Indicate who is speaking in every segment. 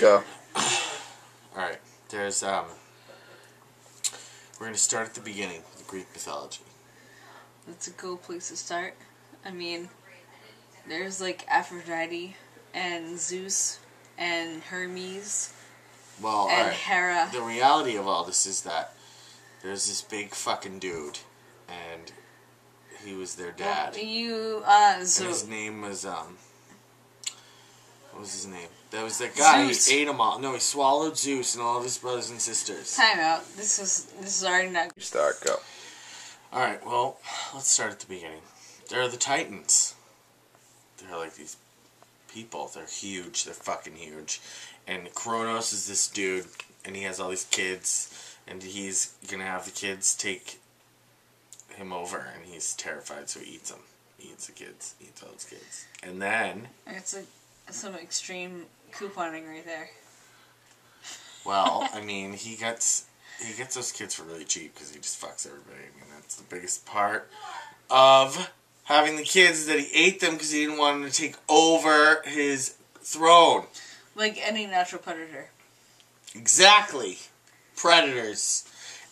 Speaker 1: Go.
Speaker 2: Alright, there's, we're going to start at the beginning with Greek mythology.
Speaker 3: That's a cool place to start. I mean, there's like Aphrodite and Zeus and Hermes and Hera.
Speaker 2: The reality of all this is that there's this big fucking dude, and he was their dad.
Speaker 3: Well,
Speaker 2: and his name was, what was his name? That was that guy.
Speaker 3: Zeus.
Speaker 2: He ate them all. No, he swallowed Zeus and all of his brothers and sisters.
Speaker 3: Time out. This is already not.
Speaker 1: You start. Go.
Speaker 2: Alright, well, let's start at the beginning. They're the Titans. They're like these people. They're huge. They're fucking huge. And Kronos is this dude, and he has all these kids, and he's gonna have the kids take him over, and he's terrified, so he eats them. He eats the kids. He eats all his kids. And then...
Speaker 3: It's like some extreme couponing right there.
Speaker 2: Well, I mean, he gets those kids for really cheap because he just fucks everybody. I mean, that's the biggest part of having the kids, is that he ate them because he didn't want them to take over his throne.
Speaker 3: Like any natural predator.
Speaker 2: Exactly. Predators.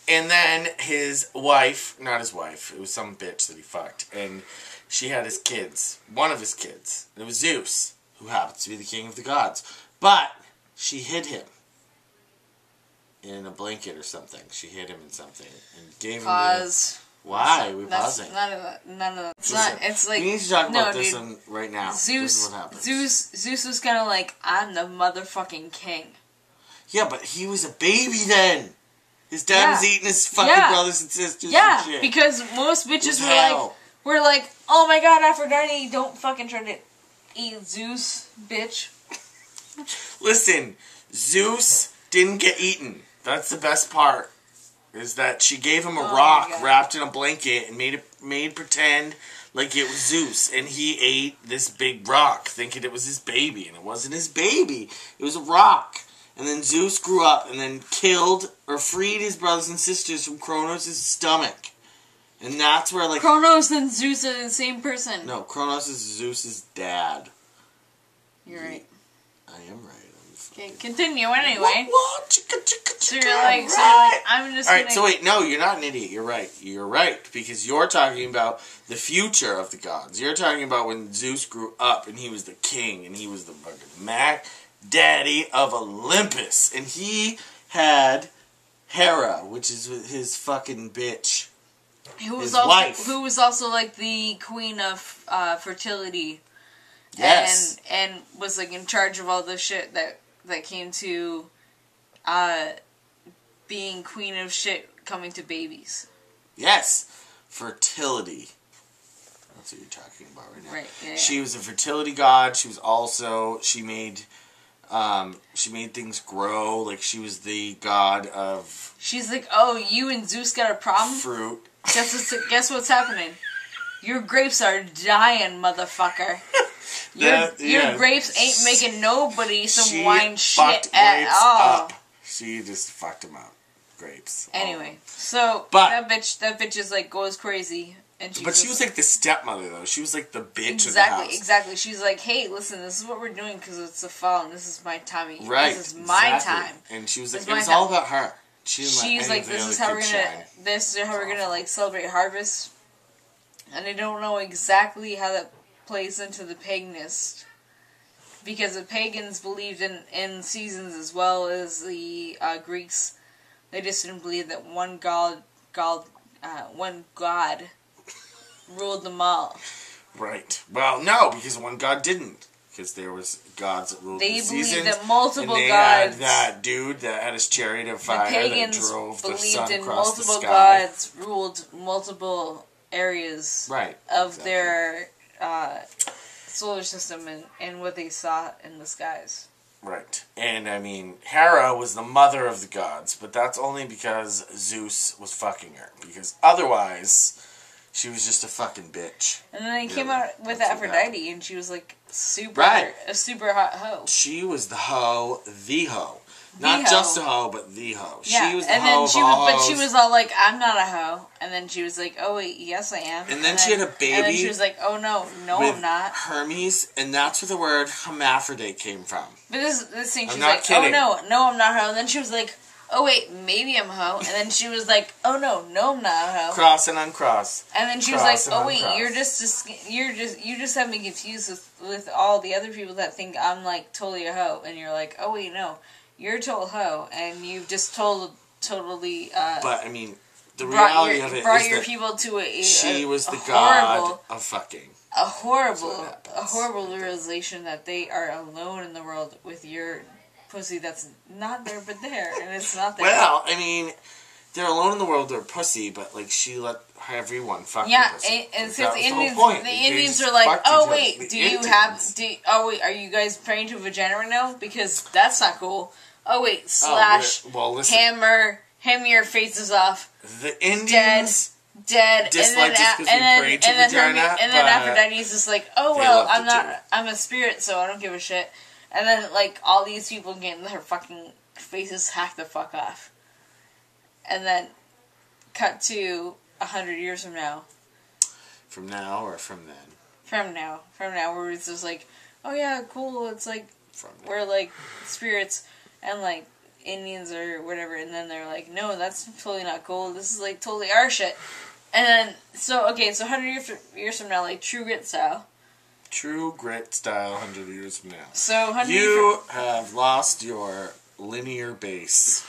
Speaker 2: And then his wife, not his wife, it was some bitch that he fucked, and she had his kids, one of his kids. It was Zeus, who happens to be the king of the gods. But she hid him in a blanket or something. She hid him in something and gave him the... Why? We're pausing.
Speaker 3: None of that. It's not. It's like...
Speaker 2: We need to talk about this one right now.
Speaker 3: Zeus,
Speaker 2: this is what happens.
Speaker 3: Zeus was kind of like, I'm the motherfucking king.
Speaker 2: Yeah, but he was a baby then. His dad was eating his fucking brothers and sisters and shit.
Speaker 3: Because most bitches were like, oh my god, Aphrodite, don't fucking try to eat Zeus, bitch.
Speaker 2: Listen, Zeus didn't get eaten. That's the best part. Is that she gave him a rock wrapped in a blanket and made pretend like it was Zeus, and he ate this big rock thinking it was his baby, and it wasn't his baby. It was a rock. And then Zeus grew up and then killed or freed his brothers and sisters from Kronos' stomach. And that's where, like...
Speaker 3: Kronos and Zeus are the same person.
Speaker 2: No, Kronos is Zeus' dad.
Speaker 3: You're right.
Speaker 2: I am right.
Speaker 3: Okay, continue anyway.
Speaker 2: What?
Speaker 3: So you're like, I'm just
Speaker 2: Alright, so wait, no, you're not an idiot. You're right. You're right. Because you're talking about the future of the gods. You're talking about when Zeus grew up and he was the king and he was the fucking daddy of Olympus. And he had Hera, which is his fucking bitch. His wife. Who
Speaker 3: was also like the queen of fertility.
Speaker 2: Yes.
Speaker 3: And was like in charge of all the shit that came to being queen of shit coming to babies.
Speaker 2: Yes. Fertility. That's what you're talking about right now.
Speaker 3: Right. Yeah,
Speaker 2: she was a fertility god. She was also, she made things grow. Like, she was the god of... She's
Speaker 3: like, oh, you and Zeus got a problem?
Speaker 2: Fruit.
Speaker 3: Guess what's happening? Your grapes are dying, motherfucker. Your grapes ain't making nobody some wine shit at all.
Speaker 2: She just fucked him up. Grapes.
Speaker 3: Anyway, so that bitch is like goes crazy, and
Speaker 2: she was like the stepmother though. She was like the bitch of the house.
Speaker 3: Exactly. She's like, hey, listen, this is what we're doing because it's a fall, and this is my time.
Speaker 2: Right.
Speaker 3: This is my time.
Speaker 2: And she was like, it was all about her.
Speaker 3: She's like, this is how we're gonna like celebrate harvest. And I don't know exactly how that plays into the paganist. Because the pagans believed in seasons as well as the Greeks. They just didn't believe that one god ruled them all.
Speaker 2: Right. Well, no, because one god didn't. Because there was gods that ruled the seasons.
Speaker 3: They believed that multiple gods...
Speaker 2: had that dude that had his chariot of fire that drove the sun across the sky.
Speaker 3: Multiple gods ruled multiple areas of their solar system and what they saw in the skies.
Speaker 2: Right. And, I mean, Hera was the mother of the gods, but that's only because Zeus was fucking her. Because otherwise, she was just a fucking bitch.
Speaker 3: And then they came out with Aphrodite, and she was, like, a super hot hoe.
Speaker 2: She was the hoe, Not just a hoe, but the hoe.
Speaker 3: Yeah.
Speaker 2: She was the hoe of all hoes.
Speaker 3: But she was all like, I'm not a hoe. And then she was like, oh wait, yes I am.
Speaker 2: And then she had a baby.
Speaker 3: And then she was like, oh no, I'm not.
Speaker 2: Hermes, and that's where the word hermaphrodite came from.
Speaker 3: But this thing, she was
Speaker 2: not
Speaker 3: like,
Speaker 2: kidding.
Speaker 3: oh no, I'm not a hoe. And then she was like, oh wait, maybe I'm a hoe. And then she was like, oh no, I'm not a hoe.
Speaker 2: Cross and uncross.
Speaker 3: And then she was like, oh wait, you just have me confused with all the other people that think I'm like totally a hoe. And you're like, oh wait, no, you're a total hoe, and you've just totally.
Speaker 2: But I mean, the reality of it
Speaker 3: brought
Speaker 2: is
Speaker 3: your
Speaker 2: that
Speaker 3: people to
Speaker 2: she was the god of fucking.
Speaker 3: A horrible realization that they are alone in the world with your pussy that's not there but there, and it's not there.
Speaker 2: Well, I mean, they're alone in the world with their pussy, but like she let everyone fuck.
Speaker 3: Yeah,
Speaker 2: pussy.
Speaker 3: and since the Indians are like, oh wait, are you guys praying to a vagina right now? Because that's not cool. Oh wait, slash hammer your faces off.
Speaker 2: The Indians
Speaker 3: dead,
Speaker 2: dislike us because we pray to vagina.
Speaker 3: And then Aphrodite's just like, oh well, I'm a spirit, so I don't give a shit. And then like all these people getting their fucking faces hacked the fuck off. And then cut to 100 years from now.
Speaker 2: From now or from then?
Speaker 3: From now, where it's just like, oh yeah, cool. It's like we're like spirits and like Indians or whatever, and then they're like, no, that's totally not cool. This is like totally our shit. And then so 100 years from now, like True Grit style.
Speaker 2: True Grit style, 100 years from now.
Speaker 3: So
Speaker 2: you have lost your linear base.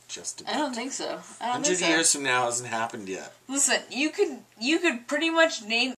Speaker 2: Just a bit.
Speaker 3: I don't think so.
Speaker 2: 100 years from now hasn't happened yet.
Speaker 3: Listen, you could pretty much name